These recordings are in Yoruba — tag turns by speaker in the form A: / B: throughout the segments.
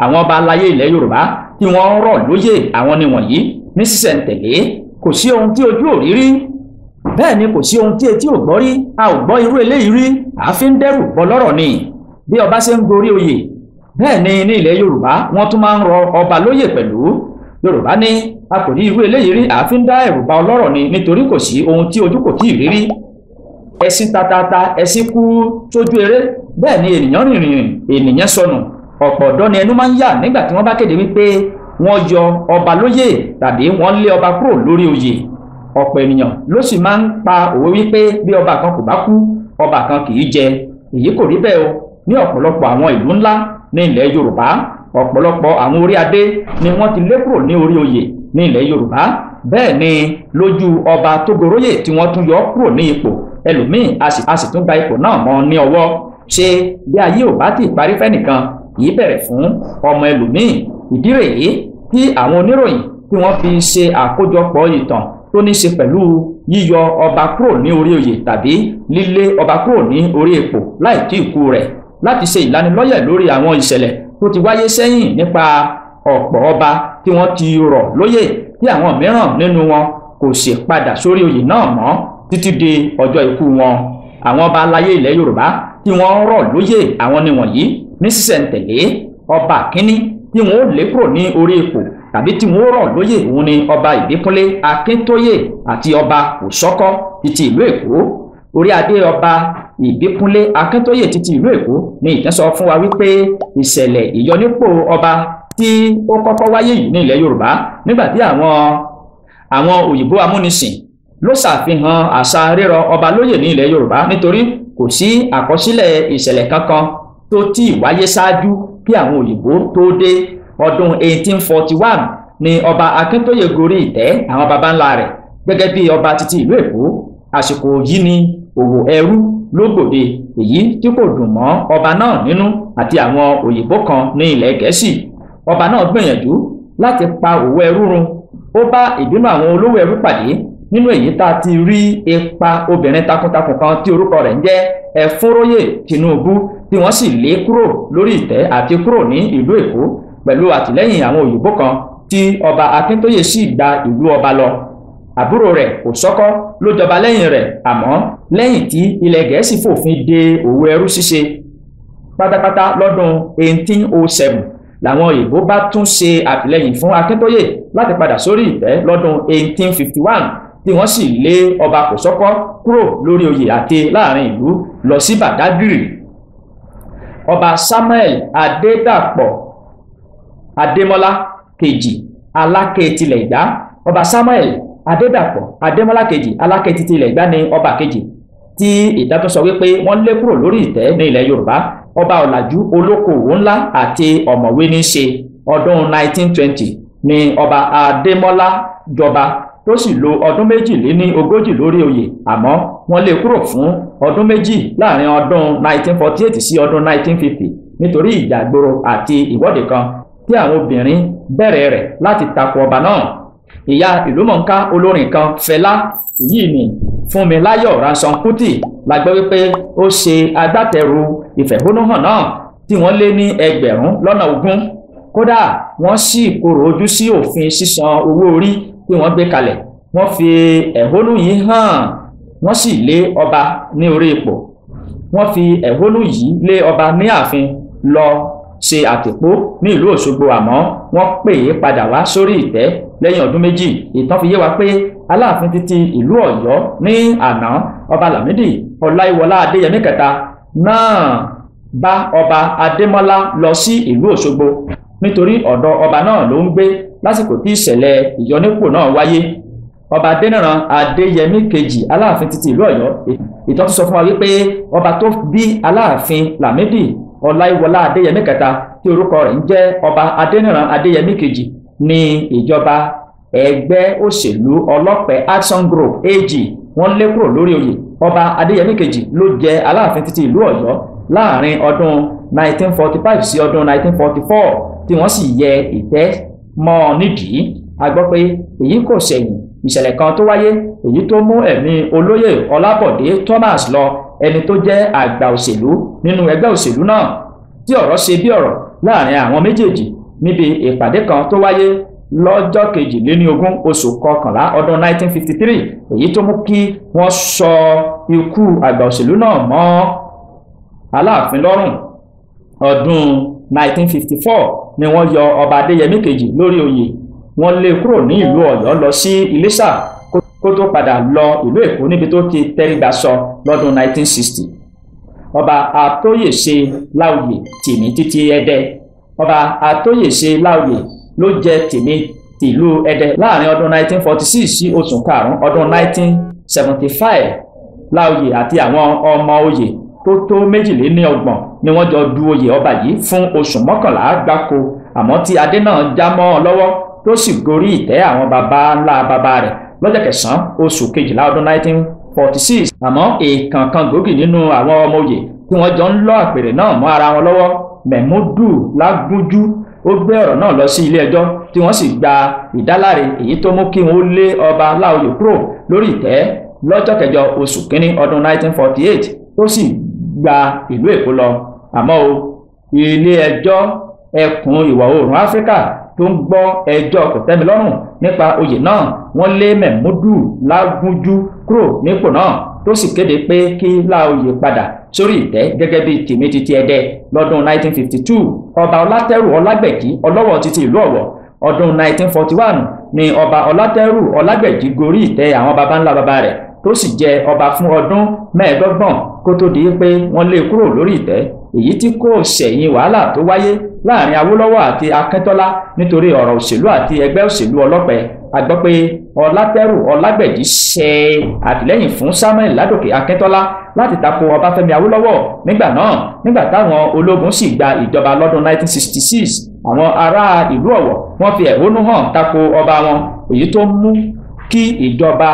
A: àwọn ọba aláyé ilẹ̀ Yorùbá tí wọ́n rọ̀ lóyè àwọn ni wọ̀nyí ní sísẹ̀ǹtẹ̀lé. Kò sí ohun tí ojú ò rí rí, bẹ́ẹ̀ ni kò sí ohun tí etí ò gbọ́ rí. A ò gbọ́ irú eléyìí rí, àfi ń dẹ́rù bọ lọ́rọ̀ ni. Bí ọba ṣe ń gorí oyè, bẹ́ẹ̀ ni ní ilẹ̀ Yorùbá wọ́n tún máa ń rọ ọba lóyè pẹ̀lú. Yorùbá ní a kò rí irú eléyìí rí, àfi ń dá ẹ̀rù bá ọlọ́rọ̀ ni, nítorí kò sí ohun tí ojú kò tí ì rí rí. Ẹṣin tatata, ẹṣin kú sójú eré, bẹ́ẹ̀ ni ènìyàn rìnrìn, ènìyàn sọnù. Ọ̀pọ̀ ọ̀dọ́ ni ẹnu máa ń yà nígbà tí wọ́n bá kéde wípé wọ́n yọ ọba lóyè tàbí wọ́n lé ọba kúrò lórí oyè. Ọ̀pọ̀ ènìyàn ló sì máa ń pa òwe wípé bí ọba kan kò bá kú, ọba kan kì í jẹ. Èyí kò rí bẹ́ẹ̀ o. Ní ọ̀pọ̀lọpọ̀ àwọn ìlú ńlá ní ilẹ̀ Yorùbá, ọ̀pọ̀lọpọ̀ àwọn orí adé ni wọ́n ti lé kúrò ní orí oyè ní ilẹ̀ Yorùbá. Bẹ́ẹ̀ ni lójú ọba tó goróyè tí wọ́n tún yọ kúrò ní ipò, ẹlòmíì a sì tún gba ipò náà mọ́ ní ọwọ́. Ṣé bí ayé ò bá ti parí fẹ́nìkan, kì í bẹ̀rẹ̀ fún ọmọ ẹlòmíì. Ìdí rèé tí àwọn oníròyìn tí wọ́n fi ṣe àkójọpọ̀ ìtàn tó ní ṣe pẹ̀lú yíyọ ọba kúrò ní orí oyè tàbí lílé ọba kúrò ní orí ipò láì tí ì kú rẹ̀, láti ṣe ìlanilọ́yẹ̀ lórí àwọn ìṣẹ̀lẹ̀ tó ti wáyé sẹ́yìn nípa ọ̀pọ̀ ọba tí wọ́n ti rọ̀ lóyè tí àwọn mìíràn nínú wọn kò sì padà sórí oyè náà mọ́ títí di ọjọ́ ikú wọn. Àwọn ọba aláyé ilẹ̀ Yorùbá tí wọ́n rọ̀ lóyè àwọn ni wọ̀nyí ní sísẹ̀ǹtẹ̀lé. Ọba kínní tí wọ́n ó lé kúrò ní orí ipò tàbí tí wọ́n rọ̀ lóyè òun ni ọba Ìbíkúnlé Akíntóyè àti ọba Òṣọ́kọ́ títí ìlú Èkó. Orí adé ọba Ìbíkúnlé Akíntóyè títí ìlú Èkó ni ìtàn sọ fún wa wípé ìṣẹ̀lẹ̀ ìyọnípò ọba tí ó kọ́kọ́ wáyé yìí ní ilẹ̀ Yorùbá nígbà tí àwọn òyìnbó amúnisìn ló ṣàfihàn àṣà rírọ ọba lóyè ní ilẹ̀ Yorùbá, nítorí kò sí àkọsílẹ̀ ìṣẹ̀lẹ̀ kankan tó tí ì wáyé ṣáájú kí àwọn òyìnbó tó dé. Ọdún 1841 ni ọba Akíntóyè gorí ìtẹ́ àwọn baba ńlá rẹ̀ gẹ́gẹ́ bí ọba títí ìlú Èkó. Àsìkò yìí ni òwò ẹrú ló gbòde, èyí tí kò dùn mọ́ ọba náà nínú àti àwọn òyìnbó kan ní ilẹ̀ Gẹ̀ẹ́sì. Ọba náà gbìyànjú láti pa òwò ẹrú run. Ó bá ìbínú àwọn olówó ẹrú pàdé. Nínú èyí tá a ti rí ipa obìnrin takuntakun kan tí orúkọ rẹ̀ ń jẹ́ Ẹfúnróyè Tinubu, tí wọ́n sì lé kúrò lórí ìtẹ́ àti kúrò ní ìlú Èkó pẹ̀lú àtìlẹ́yìn àwọn òyìnbó kan tí ọba Akíntóyè sì gba ìlú ọba lọ. Àbúrò rẹ̀ Òṣọ́kọ́ ló jọba lẹ́yìn rẹ̀, àmọ́ lẹ́yìn tí ilẹ̀ Gẹ̀ẹ́sì fòfin de òwò ẹrú ṣíṣe pátápátá lọ́dún 1807 làwọn òyìnbó bá tún ṣe àtìlẹ́yìn fún Akíntóyè láti padà sórí ìtẹ́ lọ́dún 1851 tí wọ́n sì lé ọba Òṣọ́kọ́ kúrò lórí oyè àti láàrin ìlú lọ sí Bàdágìrì. Ọba Samuel Adédàpọ̀ Adémọ́lá kejì Aláké tilẹ̀ Ìgbá. Ọba Samuel Adédàpọ̀ Adémọ́lá kejì Aláké tilẹ̀ Ìgbá ni ọba kejì tí ìtàn tó sọ wípé wọ́n lé kúrò lórí ìtẹ́ ní ilẹ̀ Yorùbá. Ọba ọ̀làjú, olókoòwò ńlá àti ọ̀mọ̀wé ní í ṣe. Ọdún 1920 ni ọba Adémọ́lá jọba tó sì lo ọdún 42 lórí oyè, àmọ́ wọ́n lé kúrò fún ọdún 2 láàrin ọdún 1948 sí ọdún 1950 nítorí ìjà ìgboro àti ìwọ́de kan tí àwọn obìnrin bẹ̀rẹ̀ rẹ̀ láti tako ọba náà. Ìyá ìlúmọ̀ọ́ká olórin kan Fẹlá, yìí ni Fúnmiláyọ̀ Ransome Kuti, la gbọ́ wípé ó ṣe agbátẹrù ìfẹ̀hónúhàn náà tí wọ́n lé ní 20,000. Kódà wọ́n sì korò ojú sí òfin sísan owó orí tí wọ́n gbé kalẹ̀. Wọ́n fi ẹ̀hónú yìí hàn, wọ́n sì lé ọba ní orí ipò. Wọ́n fi ẹ̀hónú yìí lé ọba ní ààfin lọ ṣe àtìpó ní ìlú Òṣogbo, àmọ́ wọ́n pè é padà wá sórí ìtẹ́ lẹ́yìn ọdún 2. Ìtàn fi yé wa pé Aláàfin títí ìlú Ọ̀yọ́ ní àná, ọba Lámídì Ọláyíwọlá Adéyẹmí kẹta náà bá ọba Adémọ́lá lọ sí ìlú Òṣogbo nítorí ọ̀dọ̀ ọba náà ló ń gbé lásìkò tí ìṣẹ̀lẹ̀ ìyọnípò náà wáyé. Ọba Adéníran Adéyẹmí kejì Aláàfin títí ìlú Ọ̀yọ́. Ìtàn tó sọ fún wa wípé ọba tó bí Aláàfin Lámídì Ọláyíwọlá Adéyẹmí kẹta tí orúkọ rẹ̀ ń jẹ́ ọba Adéníran Adéyẹmí kejì ní ìjọba ẹgbẹ́ òṣèlú ọlọ́pẹ́ Action Group AG wọ́n lé kúrò lórí oyè. Ọba Adéyẹmí kejì ló jẹ Aláàfin títí ìlú Ọ̀yọ́ láàrin ọdún 1945 sí ọdún 1944 tí wọ́n sì yẹ ìtẹ́ mọ́ nídìí. A gbọ́ pé èyí kò ṣẹ̀yìn ìṣẹ̀lẹ̀ kan tó wáyé èyí tó mú ẹ̀mí olóyè Ọlábọ̀dé Thomas lọ, ẹni tó jẹ́ àgbà òṣèlú nínú ẹgbẹ́ òṣèlú náà. Tí ọ̀rọ̀ ṣe bí ọ̀rọ̀ láàrin àwọn méjèèjì níbi ìpàdé kan tó wáyé lọ́jọ́ 22 oṣù kọkànlá ọdún 1953 èyí tó mú kí wọ́n sọ ikú àgbà òṣèlú náà mọ́ Aláàfin lọ́rùn. Ọdún 1954 ni wọ́n yọ ọba Adéyẹmí kejì lórí oyè. Wọ́n lé kúrò ní ìlú Ọ̀yọ́ lọ sí Iléṣà kó tó padà lọ ìlú Èkó níbi tó ti tẹrígbà sọ lọ́dún 1960. Ọba Atóyèṣe Láòyè Tìmì títí Ẹdẹ. Ọba Atóyèṣe Láòyè ló jẹ Tìmì tìlú Ẹdẹ láàrin ọdún 1946 sí oṣù karùn-ún ọdún 1975. Láòyè àti àwọn ọmọ oyè tó 32 ni wọ́n jọ du oyè ọba yìí fún oṣù 11 gbáko, àmọ́ tí adé náà já mọ́ ọ lọ́wọ́ tó sì gorí ìtẹ́ àwọn baba ńlá baba rẹ̀ lọ́jọ́ 9 oṣù kejìlá ọdún 1946. Àmọ́ èèkàn gbòógì nínú àwọn ọmọ oyè tí wọ́n jọ ń lọ àpèrè náà mọ́ ara wọn lọ́wọ́, Mẹ̀múdù Lágúnjú, ó gbé ọ̀rọ̀ náà lọ sí ilé ẹjọ́ tí wọ́n sì gba ìdáláre, èyí tó mú kí wọ́n lé ọba Láòyè kúrò lórí ìtẹ́ lọ́jọ́ 9 oṣù kínní ọdún 1948 tó sì gba ìlú Èkó lọ. Àmọ́ ilé ẹjọ́ ẹkùn ìwọ̀ oòrùn Áfíríkà tó ń gbọ́ ẹjọ́ kòtẹ́milọ́rùn nípa oyè náà, wọ́n lé Mẹ̀múdù Lágúnjú kúrò nípò náà tó sì kéde pé kí Láòyè padà sórí ìtẹ́ gẹ́gẹ́ bí Tìmì títí Ẹdẹ lọ́dún 1952. Ọba Ọlátẹ́rù Ọlágbẹ̀jí Ọlọ́wọ̀ títí ìlú Ọ̀wọ̀ ọdún 1941 ni ọba Ọlátẹ́rù Ọlágbẹ̀jí gorí ìtẹ́ àwọn baba ńlá baba rẹ̀ tó sì jẹ ọba fún ọdún 25 kó tó di pé wọ́n lé kúrò lórí ìtẹ́, èyí tí kò ṣẹ̀yìn wàhálà tó wáyé láàrin Awólọ́wọ̀ àti Akíntọ́lá nítorí ọ̀rọ̀ òṣèlú àti ẹgbẹ́ òṣèlú Ọlọ́pẹ. A gbọ́ pé Ọlátẹ́rù Ọlágbẹ̀jí ṣe àtìlẹ́yìn fún Samuel Ládòkè Akíntọ́lá láti tako Ọbáfẹ́mi Awólọ́wọ̀ nígbà táwọn ológun sì gba ìjọba lọ́dún 1966. Àwọn ará ìlú Ọ̀wọ̀ wọ́n fi ẹ̀hónú hàn tako ọba wọn, èyí tó mú kí ìjọba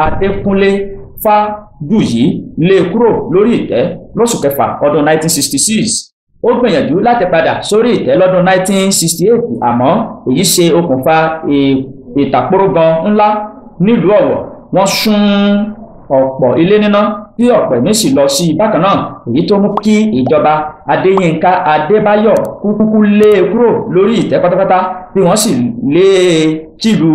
A: Adékúnlé Fájuyì lé kúrò lórí ìtẹ́ lóṣù kẹfà ọdún 1966. Ó gbìyànjú láti padà sórí ìtẹ́ lọ́dún 1968, àmọ́ èyí ṣe okùnfà ìtàkùrọ̀gàn ńlá nílùú Ọ̀wọ̀. Wọ́n sún ọ̀pọ̀ ilé níná tí ọ̀pọ̀ ẹ̀mí sì lọ sí bákan náà, èyí tó mú kí ìjọba Adéyínká Adébáyọ̀ kúkú lé kúrò lórí ìtẹ́ pátápátá tí wọ́n sì lé tìlú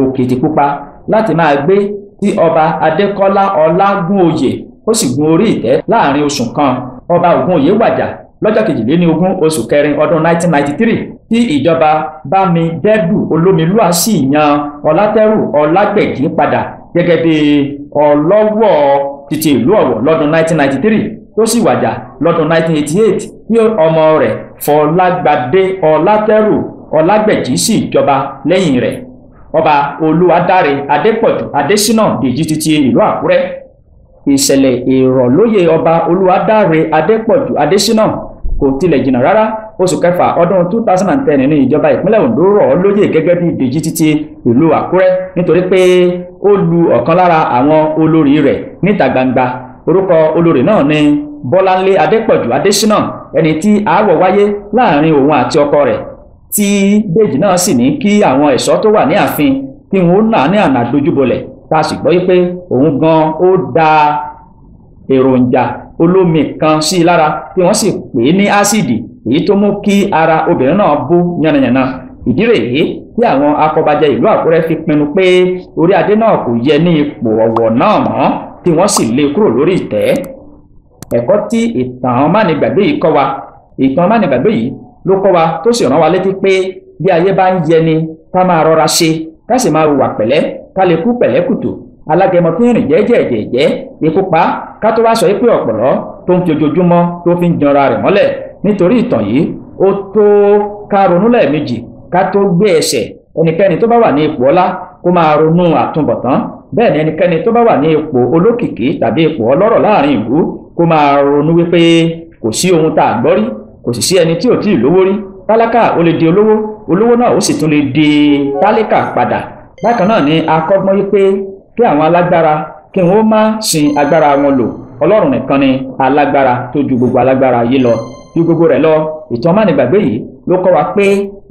A: Òkìtìpupa láti máa gbé, tí ọba Adékọ́lá Ọlágúnòyè ó sì gun orí ìtẹ́ láàrin oṣù kan. Ọba Ògúnòyè wàjà lọ́jọ́ 22 oṣù kẹrin ọdún 1993 tí ìjọba Bámidẹ́dù Olómilúà sì yan Ọlátẹ́rù Ọlágbẹ̀jí padà gẹ́gẹ́ bí Ọlọ́wọ̀ títí ìlú Ọ̀wọ̀ lọ́dún 1993 tó sì wàjà lọ́dún 1988 tí ọmọ rẹ̀ Fọlágbadé Ọlátẹ́rù Ọlágbẹ̀jí sì jọba lẹ́yìn rẹ̀. Ọba Olúwadáre Adépọ̀jù Adésínà Dèjì títí ìlú Àkúrẹ́. Ìṣẹ̀lẹ̀ ìrọ̀lóyè ọba Olúwadáre Adépọ̀jù Adésínà kò tilẹ̀ jìnnà rárá. Oṣù kẹfà ọdún 2010 ní ìjọba ìpínlẹ̀ Oǹdó rọ̀ ọ́ lóyè gẹ́gẹ́ bí Dèjì títí ìlú Àkúrẹ́ nítorí pé ó lu ọ̀kan lára àwọn olórí rẹ̀ níta gbangba. Orúkọ olórí náà ni Bọ́láńlé Adépọ̀jù Adésínà, ẹni tí aáwọ̀ wáyé láàrin òun àti ọkọ rẹ̀, tí Dèjì náà sì ní kí àwọn ẹ̀ṣọ́ tó wà ní ààfin kí wọ́n náà ní àná dojúbolẹ̀. Tá a sì gbọ́ wípé òun gan ó da èròjà olómi kan sí i lára tí wọ́n sì pè é ní ásíìdì, èyí tó mú kí ara obìnrin náà bó yánnayànna. Ìdí rèé tí àwọn afọbajẹ ìlú Àkúrẹ́ fi pinnu pé orí adé náà kò yẹ ní ipò ọ̀wọ̀ náà mọ́, tí wọ́n sì lé kúrò lórí ìtẹ́. Ẹ̀kọ́ tí ìtàn mánigbàgbé yìí kọ́ wa, ìtàn mánigbàgbé yìí ló kọ́ wa tó sì rán wa létí pé bí ayé bá ń yẹni ká máa rọra ṣe, ká sì máa hùwà pẹ̀lẹ́, ká lè kú pẹ̀lẹ́kùtù. Alágẹmọ tí ń rìn jẹ́jẹ́jẹ́jẹ́ ikú pa, ká tó wá sọ pé ọ̀pọ̀lọ́ tó ń fi ojoojúmọ́ tó fi ń janra rẹ̀ mọ́lẹ̀. Nítorí ìtàn yìí ó tó ká ronú lẹ́ẹ̀mejì ká tó gbé ẹsẹ̀. Ẹnikẹ́ni tó bá wà ní ipò ọlá kó máa ronú àtúnbọ̀tán. Bẹ́ẹ̀ ni ẹnikẹ́ni tó bá wà ní ipò olókìkí tàbí ipò ọlọ́rọ̀ láàrin ìlú kó máa ronú wípé kò sí ohun tá a gbọ́ rí, kò sì sí ẹni tí ò tí ì lówó rí. Tálákà ó lè di olówó, olówó náà ó sì tún lè di tálíkà padà. Bákan náà ni akọ́gbọ́n wípé kí àwọn alágbára kí wọ́n má sin agbára wọn lò. Ọlọ́run nìkan ni alágbára tó ju gbogbo alágbára yìí lọ. Ju gbogbo rẹ̀ lọ, ìtàn mánigbàgbé yìí ló kọ́ wa pé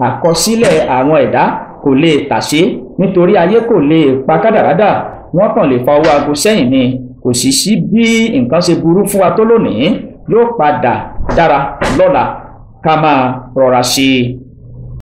A: àkọsílẹ̀ àwọn ẹ̀dá kò lè tàsé, nítorí ayé kò lè pa kádàrádà, wọ́n kàn lè fa ọwọ́ aago sẹ́yìn ni. Kò sì sí bí nǹkan ṣe burú fún wa tó lónìí, yóò padà dára lọ́la. ká máa rọra ṣe.